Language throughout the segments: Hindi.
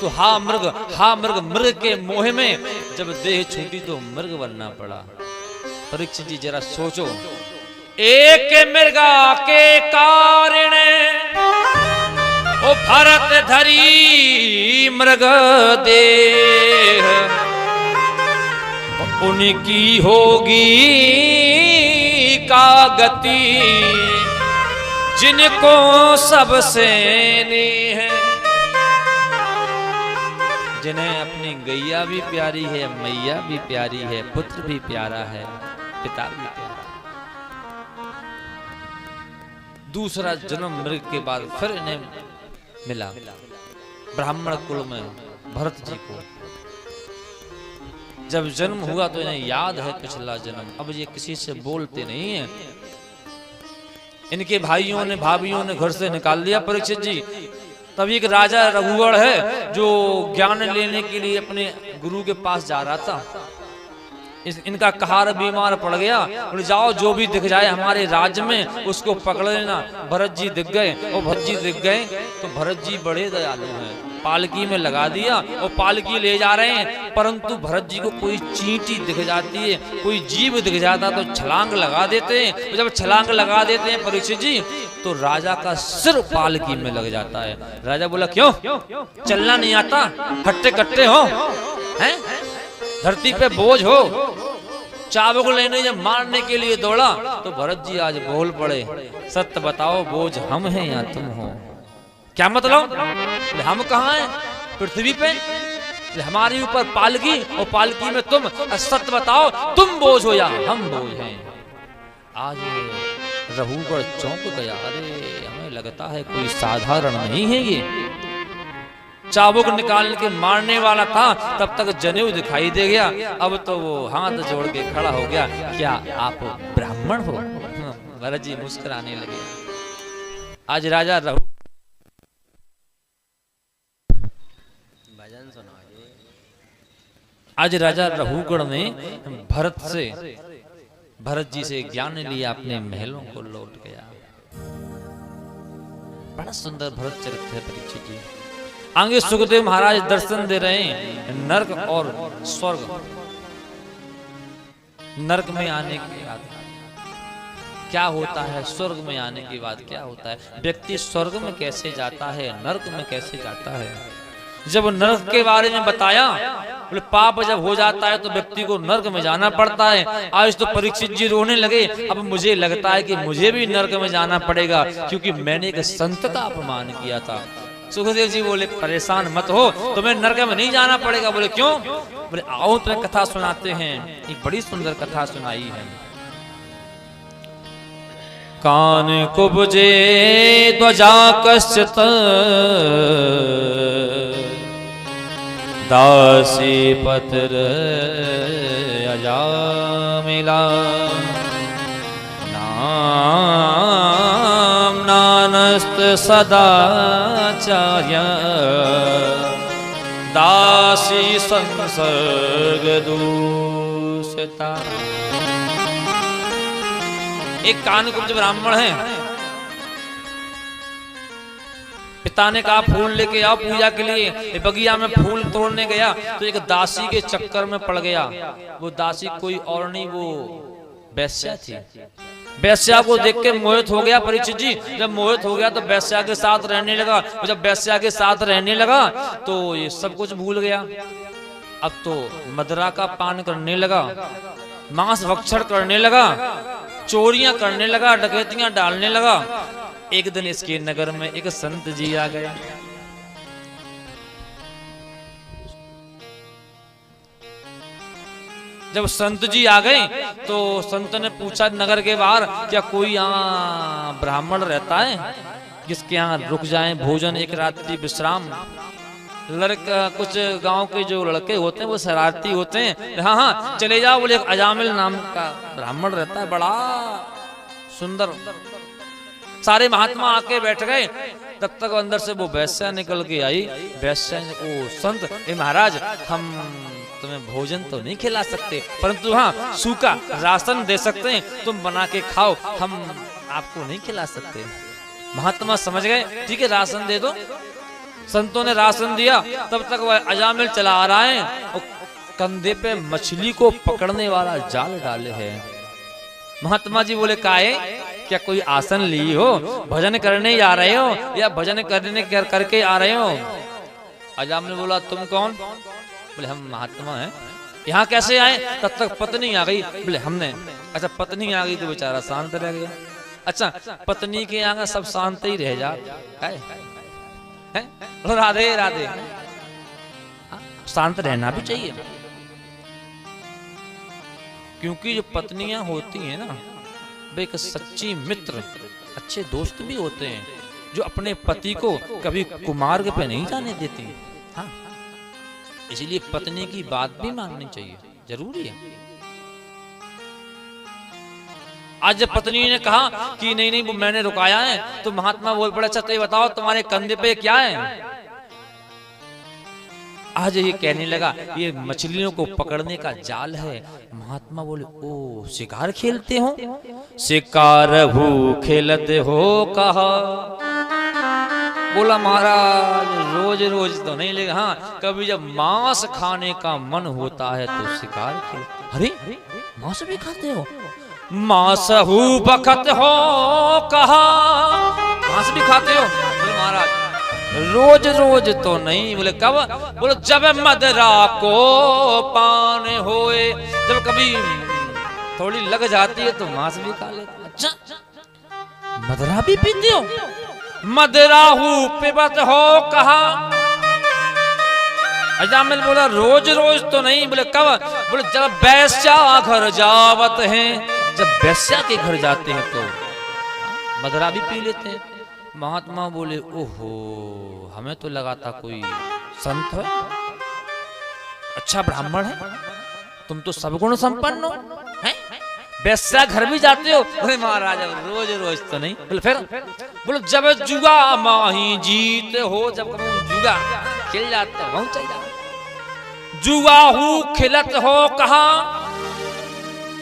तो हा मृग मृग के मोह में जब देह छूटी तो मृग बनना पड़ा। परीक्षित जी जरा सोचो, एक मृगा के कारण ओ भरत धरी मृग देह, उनकी होगी का गति जिनको सबसे नेह है। जिन्हें अपनी गैया भी प्यारी है, मैया भी प्यारी है, पुत्र भी प्यारा है, पिता भी प्यारा है। दूसरा जन्म मृग के बाद फिर इन्हें मिला ब्राह्मण कुल में भरत जी को। जब जन्म हुआ तो इन्हें याद है पिछला जन्म। अब ये किसी से बोलते नहीं है। इनके भाइयों ने भाभीयों ने घर से निकाल दिया परीक्षित जी। तभी एक राजा रघुवर है जो ज्ञान लेने के लिए अपने गुरु के पास जा रहा था। इनका कहार बीमार पड़ गया। बोले जाओ जो भी दिख जाए हमारे राज्य में उसको पकड़ लेना। भरत जी दिख गए और भरत जी दिख गए तो भरत जी बड़े दयालु हैं। पालकी में लगा दिया और पालकी ले जा रहे हैं, परंतु भरत जी को कोई चींटी दिख जाती है, कोई जीव दिख जाता तो छलांग लगा देते हैं। तो जब छलांग लगा देते हैं परीक्षित जी तो राजा का सिर पालकी में लग जाता है। राजा बोला क्यों चलना नहीं आता, हट्टे कट्टे हो हैं, धरती पे बोझ हो। चाबुक लेने जब मारने के लिए दौड़ा तो भरत जी आज बोल पड़े, सत्य बताओ बोझ हम हैं या तुम हो। क्या मतलब, हम कहाँ हैं पृथ्वी पे, हमारे ऊपर पालकी और पालकी में तुम। सत्य बताओ तुम बोझ हो या हम बोझ हैं। आज रघुवर चौंक गया, अरे हमें लगता है कोई साधारण नहीं है ये। चाबुक निकाल के मारने वाला था तब तक जनेऊ दिखाई दे गया। अब तो वो हाथ जोड़ के खड़ा हो गया, क्या आप ब्राह्मण हो। भरत जी मुस्कुराने लगे। आज राजा रघु आज राजा रघुगण ने भरत जी से ज्ञान लिया, अपने महलों को लौट गया। बड़ा सुंदर भरत चरित्र है परीक्षित जी। आगे सुखदेव महाराज दर्शन दे रहे हैं नरक और स्वर्ग। नरक में आने के बाद क्या होता है, स्वर्ग में आने के बाद क्या होता है, व्यक्ति स्वर्ग में कैसे जाता है, नरक में कैसे जाता है। जब नरक के बारे में बताया, बोले पाप जब हो जाता है तो व्यक्ति को नरक में जाना पड़ता है। आज तो परीक्षित जी रोने लगे। अब मुझे लगता है कि मुझे भी नरक में जाना पड़ेगा क्योंकि मैंने एक संत का अपमान किया था। सुखदेव जी बोले परेशान मत हो, तुम्हें नरक में नहीं जाना पड़ेगा। बोले क्यों। बोले आओ तुम्हें कथा सुनाते हैं। एक बड़ी सुंदर कथा सुनाई है। कान कुब्जे ध्वजा कश्चित दासी पत्र अजामिला नाम नानस्त सदाचार्य दासी संसर्ग दूषिता। एक कानकुब्ज ब्राह्मण है। पिता ने कहा फूल लेके आओ पूजा के लिए। बगिया में फूल तोड़ने गया तो एक दासी के चक्कर में पड़ गया। वो दासी कोई और नहीं, वो वेश्या थी। वेश्या को देख के मोहित हो गया परीक्षित जी। जब मोहित हो गया तो वेश्या के साथ रहने लगा। जब वेश्या के साथ रहने लगा तो ये सब कुछ भूल गया। अब तो मदिरा का पान करने लगा, मांस भक्षण करने लगा, चोरियां करने लगा, डकैतियां डालने लगा। एक दिन इसके नगर में एक संत जी आ गए। जब संत जी आ गए तो संत ने पूछा नगर के बाहर क्या कोई यहाँ ब्राह्मण रहता है जिसके यहाँ रुक जाएं भोजन, एक रात्रि विश्राम। लड़का कुछ गांव के जो लड़के होते हैं वो शरारती होते हैं। हाँ हाँ चले जाओ। बोले अजामिल नाम का ब्राह्मण रहता है, बड़ा सुंदर। सारे महात्मा आके बैठ गए। तब तक अंदर से वो वैश्या निकल के आई। वैश्या ने ओ संत ए महाराज, हम तुम्हें भोजन तो नहीं खिला सकते परंतु हाँ सूखा राशन दे सकते हैं, तुम बना के खाओ, हम आपको नहीं खिला सकते। महात्मा समझ गए, ठीक है राशन दे दो। संतों ने राशन दिया, तब तक वह अजामिल चला आ रहा है और कंधे पे मछली को पकड़ने वाला जाल डाले है। महात्मा जी बोले काहे, क्या कोई आसन ली हो, भजन करने आ रहे हो या भजन करने करके आ रहे हो? अजामिल बोला तुम कौन? बोले हम महात्मा हैं। यहाँ कैसे आए? तब तक पत्नी आ गई। बोले हमने। अच्छा पत्नी आ गई तो बेचारा शांत रह गया। अच्छा पत्नी के आगे सब शांत ही रह जाए, राधे राधे, शांत रहना भी चाहिए, क्योंकि जो पत्नियां होती हैं ना वे एक सच्ची मित्र, अच्छे दोस्त भी होते हैं, जो अपने पति को कभी कुमार्ग पे नहीं जाने देती। हाँ, इसलिए पत्नी की बात भी माननी चाहिए, जरूरी है। आज जब पत्नी ने कहा कि नहीं नहीं वो मैंने रुकाया है, तो महात्मा बोल पड़े अच्छा तो ये बताओ तुम्हारे कंधे पे क्या है? आज ये कहने लगा ये मछलियों को पकड़ने का जाल है। महात्मा बोले ओ शिकार खेलते हो? शिकार हु खेलते हो कहा। बोला महाराज रोज रोज तो नहीं, लेकिन हाँ कभी जब मांस खाने का मन होता है तो शिकार खेल। अरे मांस भी खाते हो? मांस हु बखत हो कहा। मांस भी खाते हो? बोले महाराज रोज रोज तो नहीं। बोले कब? बोले जब मदरा को पान होए, जब कभी थोड़ी लग जाती है तो मांस भी खा लेते। अच्छा मदरा भी पीते हो? मदरा हु पिबत हो कहा। अजामिल बोला रोज रोज तो नहीं। बोले कब? बोले जब वैश्या घर जावत हैं, जब वैश्या के घर जाते हैं तो मदरा भी पी लेते हैं। महात्मा बोले ओहो हमें तो लगा था कोई संत है, अच्छा ब्राह्मण है, तुम तो सद्गुण संपन्न हो, हैं? वैश्या घर भी जाते हो? बोले महाराज रोज रोज तो नहीं। बोले फिर? बोले जब जुआ माही जीत हो, जब जुआ खेल जाते हो वहां चल जाओ। जुआ हु खिलत हो कहा।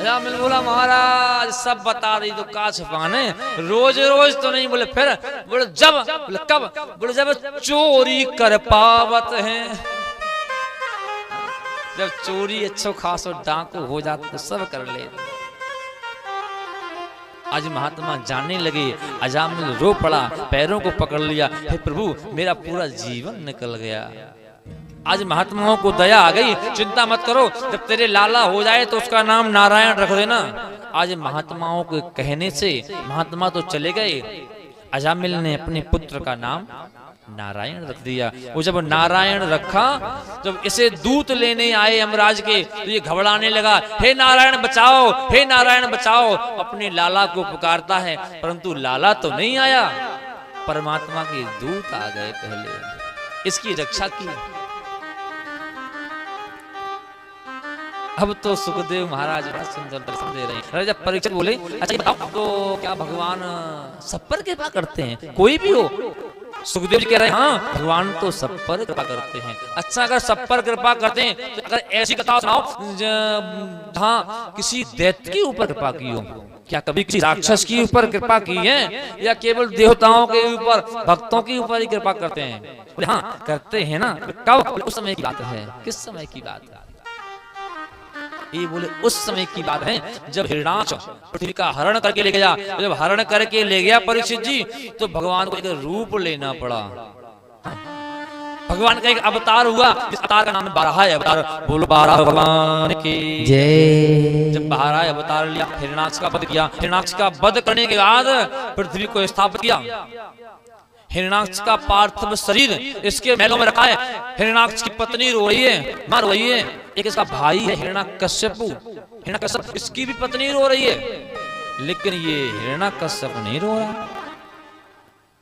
अजामिल बोला महाराज सब बता रही तो का छुपाने, रोज रोज तो नहीं। बोले फिर? बोले जब। बोले कब? बोले जब चोरी कर पावत हैं, जब चोरी अच्छो खासो डाकू हो जाते तो सब कर ले। आज महात्मा जानने लगे। अजामिल रो पड़ा, पैरों को पकड़ लिया, हे प्रभु मेरा पूरा जीवन निकल गया। आज महात्माओं को दया आ गई, चिंता मत करो, जब तेरे लाला हो जाए तो उसका नाम नारायण रख देना। आज महात्माओं के कहने से महात्मा तो चले गए, अजामिल ने अपने पुत्र का नाम नारायण रख दिया। वो जब नारायण रखा, जब इसे दूत लेने आए यमराज के, तो ये घबराने लगा, हे नारायण बचाओ, हे नारायण बचाओ। अपने लाला को पुकारता है, परंतु लाला तो नहीं आया, परमात्मा के दूत आ गए पहले, इसकी रक्षा की। अब तो सुखदेव महाराज बड़ा सुंदर दर्शन दे रहे हैं। जब परीक्षित बोले अच्छा बताओ तो क्या भगवान सब पर कृपा करते हैं? कोई भी हो? सुखदेव जी कह रहे हैं हाँ भगवान तो सब पर कृपा करते हैं। अच्छा अगर सब पर कृपा करते हैं तो अगर ऐसी कथा सुनाओ जहाँ किसी दैत्य के ऊपर कृपा की हो। क्या कभी किसी राक्षस के ऊपर कृपा की है या केवल देवताओं के ऊपर, भक्तों के ऊपर ही कृपा करते हैं? बोले हाँ करते हैं ना। कब? उस समय की बात है। किस समय की बात है? ये बोले उस समय की बात है जब हिरणाक्ष पृथ्वी का हरण करके ले गया। जब हरण करके ले गया परीक्षित जी, तो भगवान को एक रूप लेना पड़ा। भगवान का एक अवतार हुआ, इस अवतार का नाम बारहा अवतार। बोलो बारहा भगवान की जय। जब बारहा अवतार लिया, हिरणाक्ष का वध किया। हिरणाक्ष का वध करने के बाद पृथ्वी को स्थापित किया। हिरणाक्ष का पार्थिव शरीर इसके महलों में रखा है। हिरणाक्ष की पत्नी रो रही है, मां रो रही है। एक इसका भाई है हिरण्यकश्यप, हिरण्यकश्यप इसकी भी पत्नी रो रही है, लेकिन ये हिरण्यकश्यप नहीं रो रहा।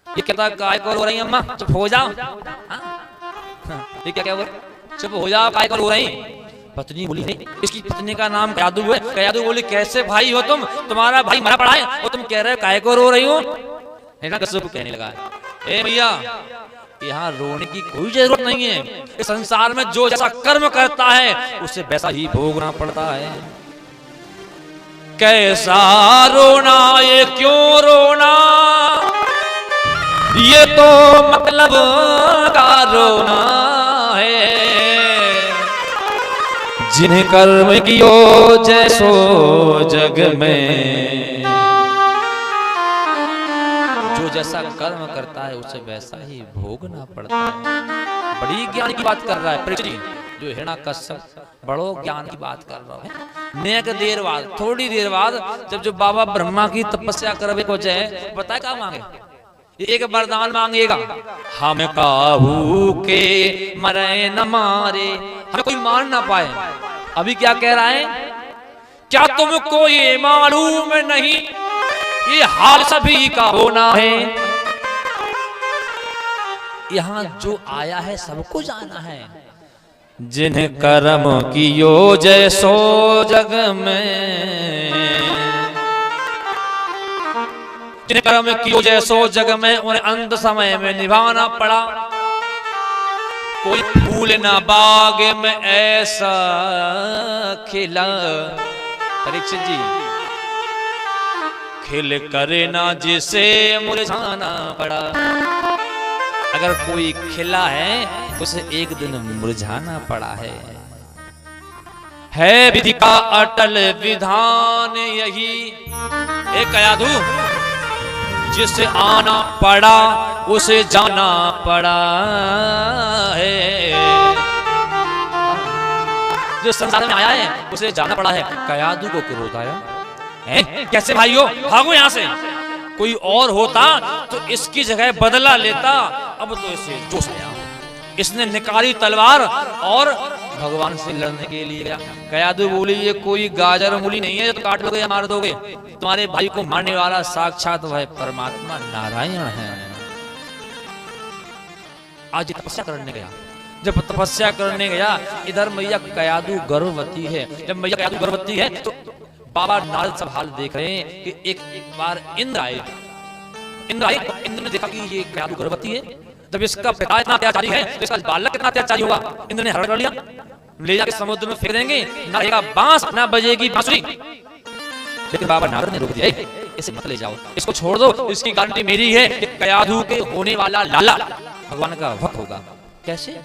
ये कहता काय को रो रही अम्मा, चुप हो जाओ। ये क्या बोल, चुप हो जाओ, काय को रो रही? पत्नी बोली नहीं, इसकी पत्नी का नाम कयादु है। कयादु बोली कैसे भाई हो तुम, तुम्हारा भाई मरा पड़ा है और तुम कह रहे हो काय को रो रही हो? हिरण्यकश्यप कहने लगा ए भैया यहाँ रोने की कोई जरूरत नहीं है। इस संसार में जो जैसा कर्म करता है उसे वैसा ही भोगना पड़ता है। कैसा रोना ये क्यों रोना, ये तो मतलब का रोना है, जिन्हें कर्म कियो जैसो जग में। जो जैसा कर्म करता है उसे वैसा ही भोगना पड़ता है। बड़ी ज्ञान की बात कर रहा है परीक्षित जी, जो हिरण्याकश्यप बड़ो ज्ञान की बात कर रहा है। नेक देर बाद, थोड़ी देर बाद जब बाबा ब्रह्मा की तपस्या करवे को जाए, बताए क्या मांगे? एक वरदान मांगेगा, हम काहू के मरे न मारे, हमें कोई मार ना पाए। अभी क्या कह रहा है? क्या तुमको ये मालूम नहीं ये हाल सभी का होना है। यहाँ जो आया है सबको जाना है। जिन्हें कर्म कियो जैसो जग में, जिन्हें कर्म कियो जैसो जग में, उन्हें अंत समय में निभाना पड़ा। कोई फूल ना बाग में ऐसा खिला, परीक्षित जी, खिल करे ना जिसे मुरझाना पड़ा। अगर कोई खिला है उसे एक दिन मुरझाना पड़ा है विधि का अटल विधान यही। एक कयाधु, जिसे आना पड़ा उसे जाना पड़ा है। जो संसार में आया है उसे जाना पड़ा है। कयाधु को क्रोध आया, कैसे भाइयों भागो यहां से। कोई और होता तो इसकी जगह बदला लेता, अब तो इसे जोश आया। इसने निकाली तलवार और भगवान से लड़ने के लिए गया। कयाधु बोली, ये कोई गाजर मूली नहीं है जो तो काट लोगे या मार दोगे। तुम्हारे भाई को मारने वाला साक्षात वह परमात्मा नारायण है। आज तपस्या करने गया। जब तपस्या करने गया, इधर मैया कयाधु गर्भवती है। जब मैया कयाधु गर्भवती है तो बाबा नारद सब हाल देख रहे हैं कि एक बार इंद्र आए। इंद्र ने देखा कि ये कयाधु गर्भवती है। जब इसका पिता इतना अत्याचारी है तो इसका बालक कितना अत्याचारी होगा। इंद्र ने हरण कर लिया, ले जाके समुद्र में फेंक देंगे, ना रहेगा बांस ना बजेगी बांसुरी। लेकिन बाबा नारद ने रोक दिया, इसे मत ले जाओ, इसको छोड़ दो। इसकी गारंटी मेरी है कि कयाधु के होने वाला लाला भगवान का भक्त होगा। कैसे?